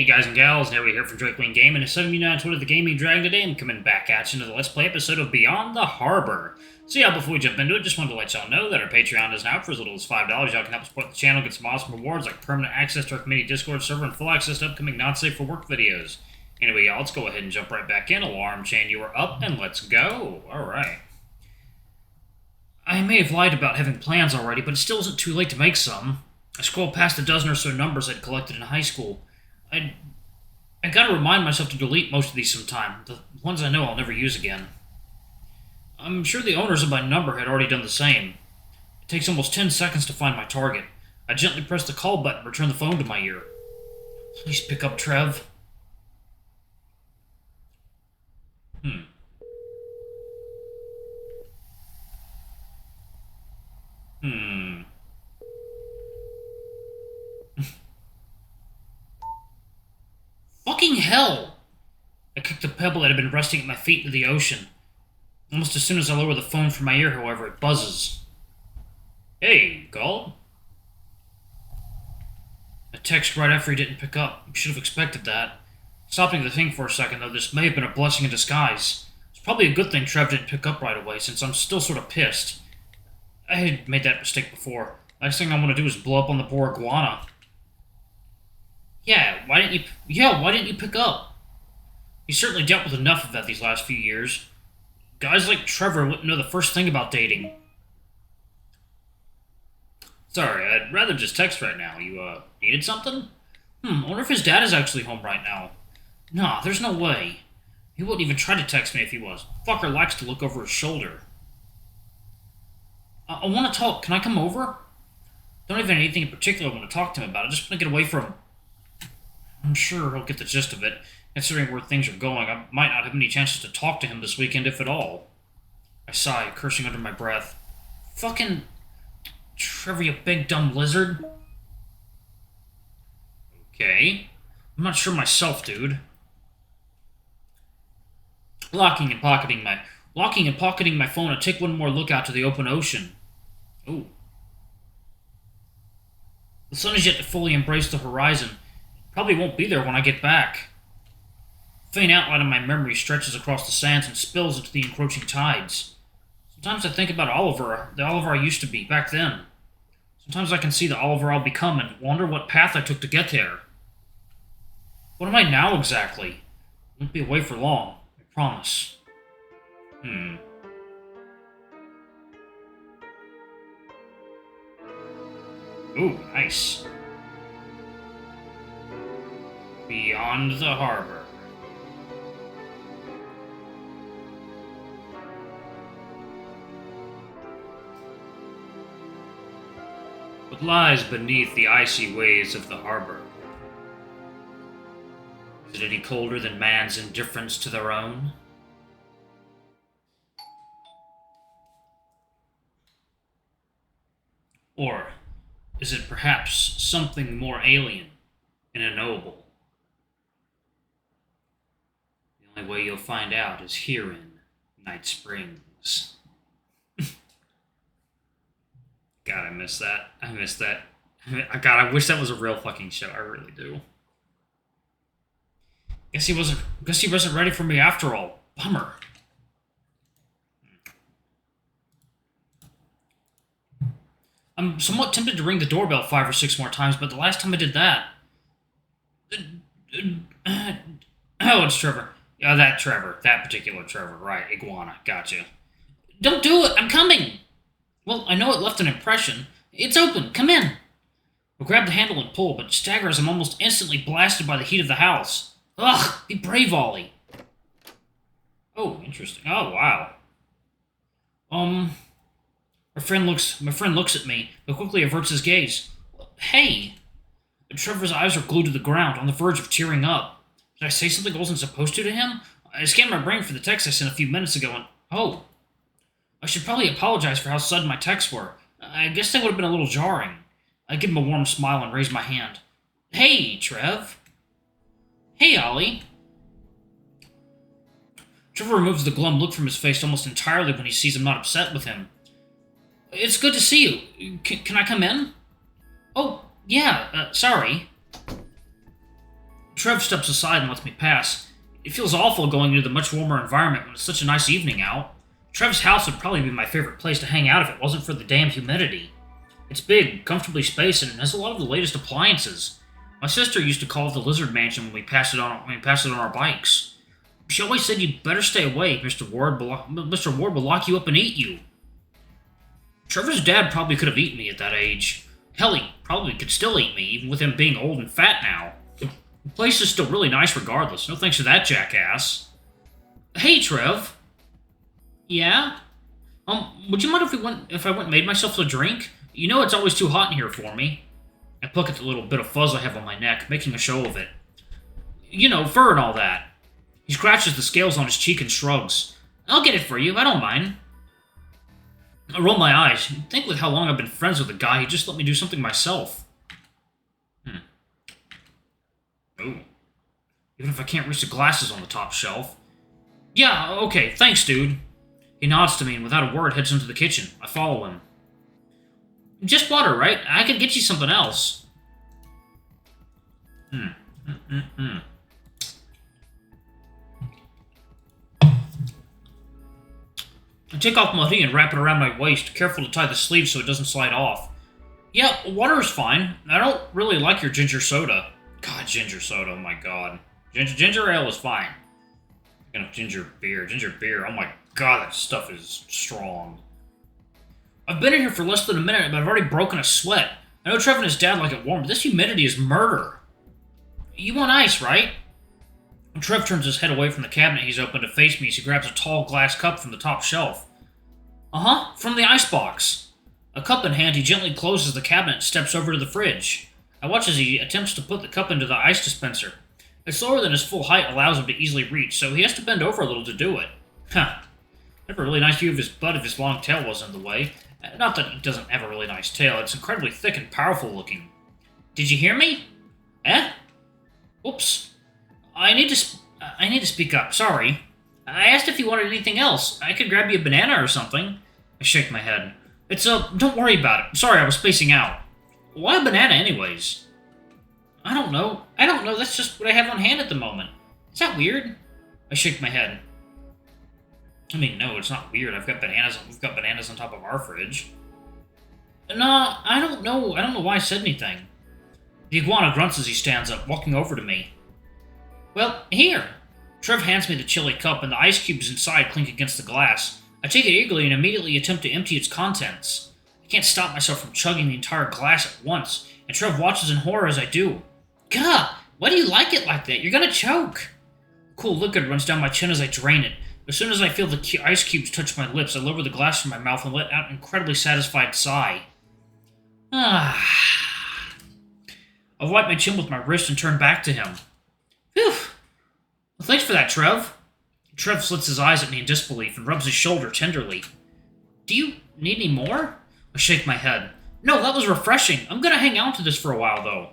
guys and gals, Never here from Drake Wing Gaming, and 79 Twitter the Gaming Dragon. Today I'm coming back at you into the Let's Play episode of Beyond the Harbor. So yeah, before we jump into it, just wanted to let y'all know that our Patreon is now for as little as $5. Y'all can help support the channel, get some awesome rewards like permanent access to our community Discord server and full access to upcoming not safe for work videos. Anyway, y'all, let's go ahead and jump right back in. Alarm chain, you are up, and let's go. Alright. I may have lied about having plans already, but it still isn't too late to make some. I scrolled past a dozen or so numbers I'd collected in high school. I gotta remind myself to delete most of these sometime, the ones I know I'll never use again. I'm sure the owners of my number had already done the same. It takes almost 10 seconds to find my target. I gently press the call button and return the phone to my ear. Please pick up, Trev. Fucking hell! I kicked the pebble that had been resting at my feet into the ocean. Almost as soon as I lower the phone from my ear, however, it buzzes. Hey, Gall? A text right after he didn't pick up. You should have expected that. Stopping to think for a second, though, this may have been a blessing in disguise. It's probably a good thing Trev didn't pick up right away, since I'm still sort of pissed. I had made that mistake before. Last thing I want to do is blow up on the poor iguana. Why didn't you pick up? You certainly dealt with enough of that these last few years. Guys like Trevor wouldn't know the first thing about dating. Sorry, I'd rather just text right now. You, needed something? I wonder if his dad is actually home right now. Nah, there's no way. He wouldn't even try to text me if he was. Fucker likes to look over his shoulder. I want to talk. Can I come over? Don't even have anything in particular I want to talk to him about. I just want to get away from... I'm sure he'll get the gist of it. Considering where things are going, I might not have any chances to talk to him this weekend, if at all. I sigh, cursing under my breath. Fucking... Trevor, you big dumb lizard. Okay. I'm not sure myself, dude. Locking and pocketing my phone, I take one more look out to the open ocean. Ooh. The sun is yet to fully embrace the horizon. Probably won't be there when I get back. A faint outline of my memory stretches across the sands and spills into the encroaching tides. Sometimes I think about Oliver, the Oliver I used to be, back then. Sometimes I can see the Oliver I'll become and wonder what path I took to get there. What am I now, exactly? I won't be away for long, I promise. Ooh, nice. Beyond the harbor. What lies beneath the icy waves of the harbor? Is it any colder than man's indifference to their own? Or is it perhaps something more alien and unknowable? The only way you'll find out is here in Night Springs. God, I miss that. I miss that. God, I wish that was a real fucking show. I really do. Guess he wasn't ready for me after all. Bummer. I'm somewhat tempted to ring the doorbell 5 or 6 more times, but the last time I did that... Oh, it's Trevor. Yeah, that Trevor. That particular Trevor. Right, iguana. Gotcha. Don't do it! I'm coming! Well, I know it left an impression. It's open. Come in. I grab the handle and pull, but stagger as I'm almost instantly blasted by the heat of the house. Ugh! Be brave, Ollie. Oh, interesting. Oh, wow. My friend looks at me, but quickly averts his gaze. Hey! Trevor's eyes are glued to the ground, on the verge of tearing up. Did I say something I wasn't supposed to him? I scanned my brain for the text I sent a few minutes ago and... Oh. I should probably apologize for how sudden my texts were. I guess they would have been a little jarring. I give him a warm smile and raise my hand. Hey, Trev. Hey, Ollie. Trevor removes the glum look from his face almost entirely when he sees I'm not upset with him. It's good to see you. Can I come in? Oh, yeah, sorry. Trev steps aside and lets me pass. It feels awful going into the much warmer environment when it's such a nice evening out. Trev's house would probably be my favorite place to hang out if it wasn't for the damn humidity. It's big, comfortably spaced, and has a lot of the latest appliances. My sister used to call it the Lizard Mansion when we passed it on our bikes. She always said you'd better stay away, Mr. Ward will lock you up and eat you. Trevor's dad probably could have eaten me at that age. Hell, he probably could still eat me, even with him being old and fat now. The place is still really nice regardless, no thanks to that jackass. Hey, Trev. Yeah? Would you mind if I went and made myself a drink? You know it's always too hot in here for me. I pluck at the little bit of fuzz I have on my neck, making a show of it. You know, fur and all that. He scratches the scales on his cheek and shrugs. I'll get it for you, I don't mind. I roll my eyes. You'd think with how long I've been friends with the guy, he'd just let me do something myself. Oh. Even if I can't reach the glasses on the top shelf. Yeah, okay, thanks, dude. He nods to me and without a word heads into the kitchen. I follow him. Just water, right? I could get you something else. I take off my hoodie and wrap it around my waist, careful to tie the sleeve so it doesn't slide off. Yeah, water is fine. I don't really like your ginger soda. God, ginger soda, oh my god. Ginger ale is fine. Ginger beer, oh my god, that stuff is strong. I've been in here for less than a minute, but I've already broken a sweat. I know Trevor and his dad like it warm, but this humidity is murder. You want ice, right? Trev turns his head away from the cabinet he's opened to face me as he grabs a tall glass cup from the top shelf. From the icebox. A cup in hand, he gently closes the cabinet and steps over to the fridge. I watch as he attempts to put the cup into the ice dispenser. It's lower than his full height allows him to easily reach, so he has to bend over a little to do it. I'd have a really nice view of his butt if his long tail wasn't in the way. Not that he doesn't have a really nice tail, it's incredibly thick and powerful looking. Did you hear me? Eh? Oops. I need to speak up, sorry. I asked if you wanted anything else. I could grab you a banana or something. I shake my head. Don't worry about it. Sorry, I was spacing out. Why a banana anyways? I don't know, that's just what I have on hand at the moment. Is that weird? I shake my head. I mean, no, it's not weird. We've got bananas on top of our fridge. No, I don't know why I said anything. The iguana grunts as he stands up, walking over to me. Well, here. Trev hands me the chilly cup, and the ice cubes inside clink against the glass. I take it eagerly and immediately attempt to empty its contents. I can't stop myself from chugging the entire glass at once, and Trev watches in horror as I do. Gah! Why do you like it like that? You're gonna choke! Cool liquid runs down my chin as I drain it. As soon as I feel the ice cubes touch my lips, I lower the glass from my mouth and let out an incredibly satisfied sigh. I wipe my chin with my wrist and turn back to him. Phew! Well, thanks for that, Trev. Trev slits his eyes at me in disbelief and rubs his shoulder tenderly. Do you need any more? I shake my head. No, that was refreshing. I'm gonna hang on to this for a while, though.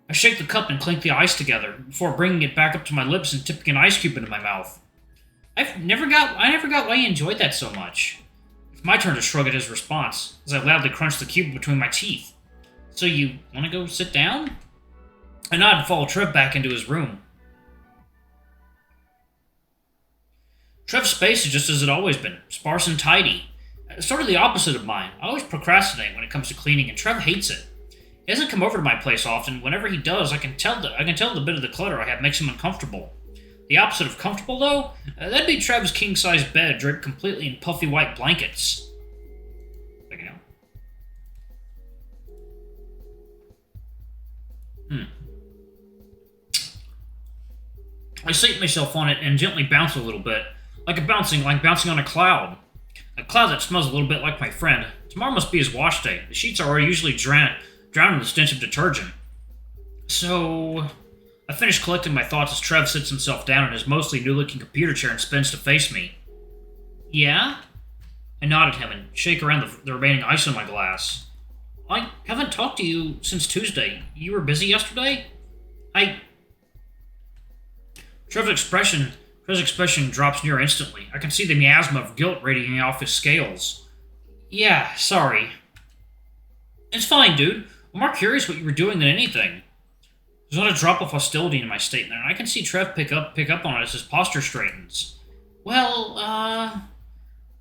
I shake the cup and clink the ice together, before bringing it back up to my lips and tipping an ice cube into my mouth. I never got why you enjoyed that so much. It's my turn to shrug at his response, as I loudly crunch the cube between my teeth. So you want to go sit down? I nod and follow Trev back into his room. Trev's space is just as it always been, sparse and tidy. Sort of the opposite of mine. I always procrastinate when it comes to cleaning, and Trev hates it. He doesn't come over to my place often. Whenever he does, I can tell the bit of the clutter I have makes him uncomfortable. The opposite of comfortable, though? That'd be Trev's king-size bed draped completely in puffy white blankets. Checking out. I seat myself on it and gently bounce a little bit, like bouncing on a cloud. A cloud that smells a little bit like my friend. Tomorrow must be his wash day. The sheets are usually drowned in the stench of detergent. So, I finish collecting my thoughts as Trev sits himself down in his mostly new-looking computer chair and spins to face me. Yeah? I nod at him and shake around the remaining ice in my glass. I haven't talked to you since Tuesday. You were busy yesterday? Trev's expression drops near instantly. I can see the miasma of guilt radiating off his scales. Yeah, sorry. It's fine, dude. I'm more curious what you were doing than anything. There's not a drop of hostility in my statement, and I can see Trev pick up on it as his posture straightens. Well,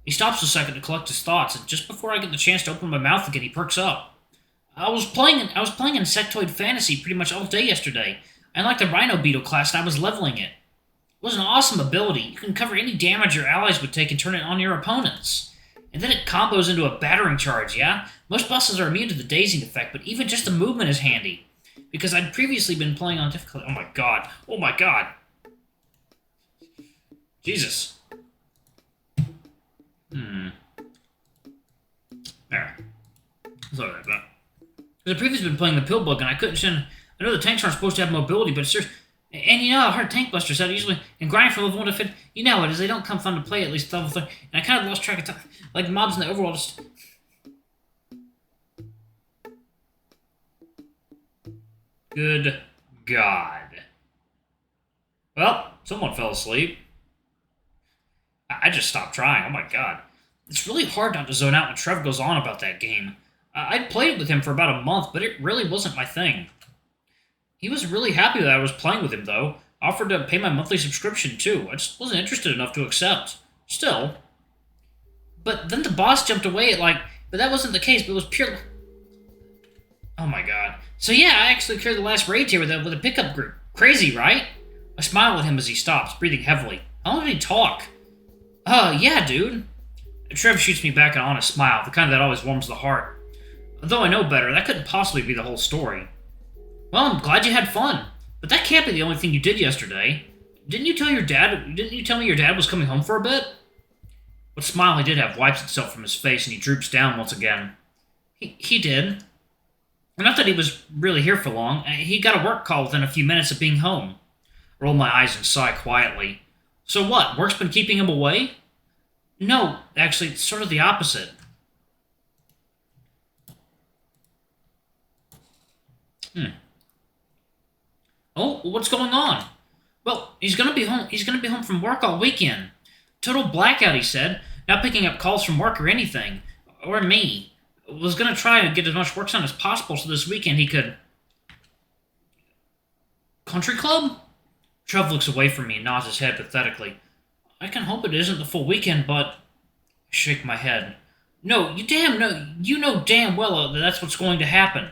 He stops a second to collect his thoughts, and just before I get the chance to open my mouth again, he perks up. I was playing Insectoid Fantasy pretty much all day yesterday. I liked the Rhino Beetle class, and I was leveling it. It was an awesome ability. You can cover any damage your allies would take and turn it on your opponents. And then it combos into a battering charge, yeah? Most bosses are immune to the dazing effect, but even just the movement is handy. Because I'd previously been playing on difficult... Oh my god. Oh my god. Jesus. There. Sorry about that. Because I'd previously been playing the Pillbug, and I couldn't send... I know the tanks aren't supposed to have mobility, but it's just... And you know how hard tank busters are usually... And grinding for level 1 to 50... You know how it is, they don't come fun to play at least level 3. And I kind of lost track of time. Like, mobs in the overworld just... Good God. Well, someone fell asleep. I just stopped trying. Oh my god. It's really hard not to zone out when Trevor goes on about that game. I'd played it with him for about a month, but it really wasn't my thing. He was really happy that I was playing with him, though. Offered to pay my monthly subscription, too. I just wasn't interested enough to accept. Still. But then the boss jumped away at, But that wasn't the case, but it was pure... Oh my god. So yeah, I actually cleared the last raid tier with a pickup group. Crazy, right? I smile at him as he stops, breathing heavily. How long did he talk? Yeah, dude. Trev shoots me back an honest smile, the kind that always warms the heart. Though I know better, that couldn't possibly be the whole story. Well, I'm glad you had fun, but that can't be the only thing you did yesterday. Didn't you tell me your dad was coming home for a bit? What smile he did have wipes itself from his face, and he droops down once again. He did. Not that he was really here for long. He got a work call within a few minutes of being home. I roll my eyes and sigh quietly. So what, work's been keeping him away? No, actually, it's sort of the opposite. Oh, what's going on? Well, he's gonna be home from work all weekend. Total blackout, he said. Not picking up calls from work or anything. Or me. Was gonna try and get as much work done as possible so this weekend he could... Country club? Trev looks away from me and nods his head pathetically. I can hope it isn't the full weekend, but... I shake my head. No, you know damn well that that's what's going to happen.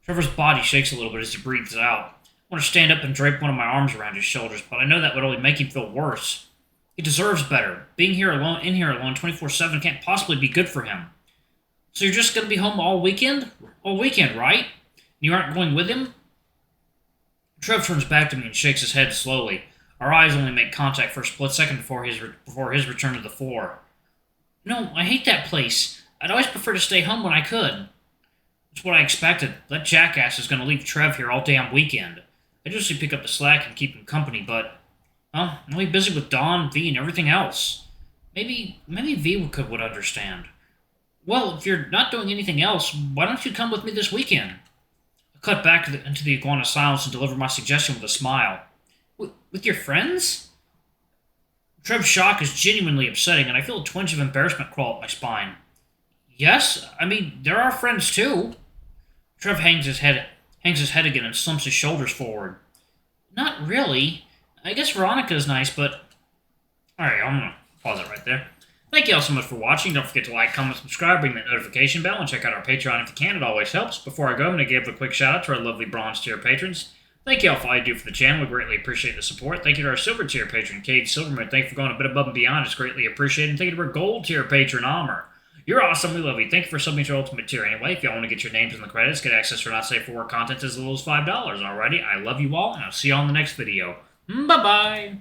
Trevor's body shakes a little bit as he breathes out. I want to stand up and drape one of my arms around his shoulders, but I know that would only make him feel worse. He deserves better. Being in here alone 24/7 can't possibly be good for him. So you're just going to be home all weekend? All weekend, right? You aren't going with him? Trev turns back to me and shakes his head slowly. Our eyes only make contact for a split second before his return to the floor. No, I hate that place. I'd always prefer to stay home when I could. That's what I expected. That jackass is going to leave Trev here all damn weekend. I usually pick up the slack and keep him company, but... Well, I'm really busy with Dawn, V, and everything else. Maybe V would understand. Well, if you're not doing anything else, why don't you come with me this weekend? I cut back into the iguana silence and deliver my suggestion with a smile. With your friends? Trev's shock is genuinely upsetting, and I feel a twinge of embarrassment crawl up my spine. Yes, I mean, there are friends too. Trev hangs his head again and slumps his shoulders forward. Not really. I guess Veronica is nice, but... Alright, I'm gonna pause it right there. Thank you all so much for watching. Don't forget to like, comment, subscribe, ring that notification bell, and check out our Patreon if you can. It always helps. Before I go, I'm going to give a quick shout out to our lovely bronze tier patrons. Thank you all for all you do for the channel. We greatly appreciate the support. Thank you to our silver tier patron, Cade Silverman. Thank you for going a bit above and beyond. It's greatly appreciated. And thank you to our gold tier patron, Amr. You're awesome. We love you. Thank you for subbing to our ultimate tier anyway. If y'all want to get your names in the credits, get access to our not safe for work content as little as $5. Alrighty, I love you all, and I'll see you all in the next video. Bye-bye.